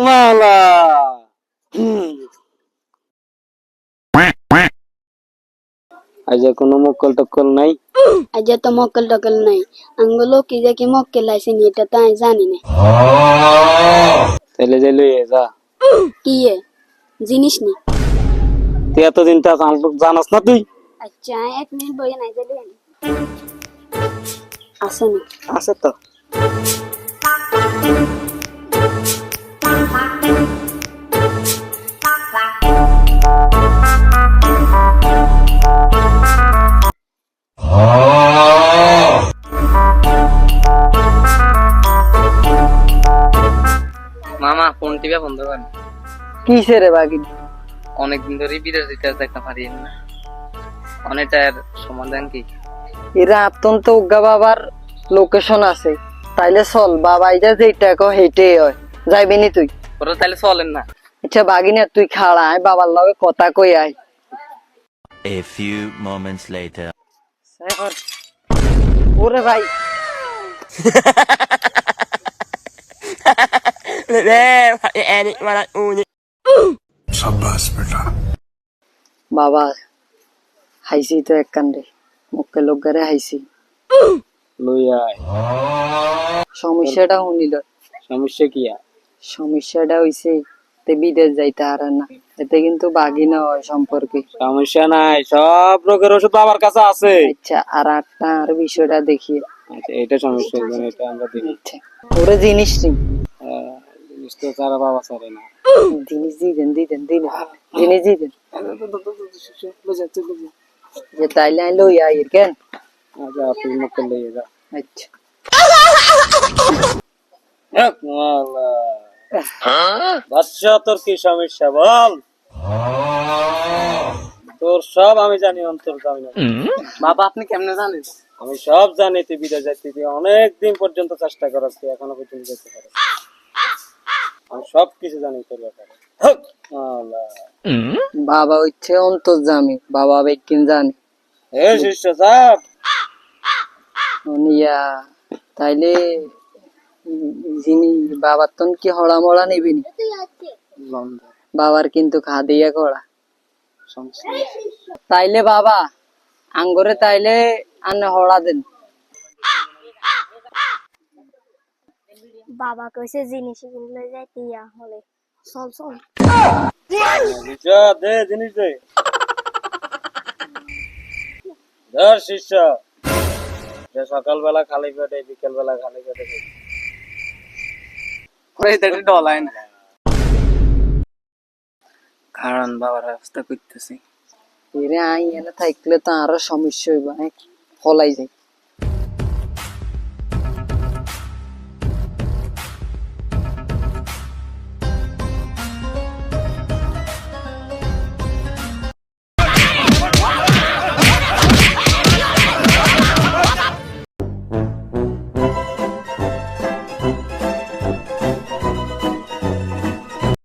মালা আজ কোনো মক্কল টক্কল নাই। আজ তো মক্কেল টক্কেল নাই, আঙ্গুলো কি যে কি মক্কেল আইসেনি এটা তো আমি জানি না। তাহলে যাই লইয়ে যা। কি জিনিস নি? তুই এতদিন তা জানাস না তুই? আচ্ছা 1 মিনিট বইয়ে নাই যাইলে আসেনি। আছে তো। মামা ফোন টিপে বন্ধ করেন। কিসে রে বাগিন? অনেকদিন ধরে বিদেশ যেতে দেখতে পারি না, অনেকটার সমাধান কি? এরা অত্যন্ত উগ্গা বাবার লোকেশন আছে, তাইলে চল বাবা এটা যেটা কো হেইটাই হয়। যাইবি নি তুই? ওরা তাহলে চলেন না। আচ্ছা বাগিনা তুই খাড়া, আয় বাবার লগে কথা কই আয়। A few moments later. ওরে ভাই বাবা হাইছি তো এক কান্দে, মুখে লোক গারে হাইছি। লইয়া আয়। সমস্যাটা শুনিল। সমস্যা কি আর? সমস্যাটা হইছে তে বিদেশ যাইতে হারে না, এতে কিন্তু বাগিনা হয় সম্পর্কে। সমস্যা নাই, সব রোগের ওষুধ বাবার কাছে আছে। আচ্ছা আর একটা আর বিষয়টা দেখি। আচ্ছা এটা সমস্যা হইবে না, এটা আমরা দেখি। আচ্ছা ওরে জিনিস নি, জিনিস তো তারা বাবা ছাড়ে না। জিনিস দিদেন জিনিস দিদেন যে তাইলে আই লই আই কেন। আচ্ছা আপনি মুখ লইয়ে যা। আচ্ছা বাচ্চা তোর কি সমস্যা বল? তোর সব আমি জানি, অন্তর জানি না। বাবা আপনি কেমনে জানেন? আমি সব জানি তুই বিদেশ যাইতে, তুই অনেক দিন পর্যন্ত চেষ্টা করাস, তুই এখনো পর্যন্ত যেতে পারিস। আমি সব কিছু জানি তোর ব্যাপারে। বাবা হচ্ছে অন্তর্জামী, বাবা বেকিন জানি এ শিষ্য সাহেব, নিয়া তাইলে যিনি বাবার তন কি হড়া মড়া নিবি নি? বাবার কিন্তু খা দিয়া কড়া। তাইলে বাবা আঙ্গরে তাইলে আনে হড়া দেন। বাবা কইছে জিনিস কিনলে যাইতে ইয়া হলে চল চল। দে জিনিস দে। ধর শিষ্য, যে সকালবেলা খালি পেটে, বিকেল বেলা খালি পেটে খাবি। ওরে এটা ডলায় না। কারণ বাবার ব্যবস্থা করতেছি। এরে আই এনে থাকলে তো আরো সমস্যা হইব, ফলাই যাই।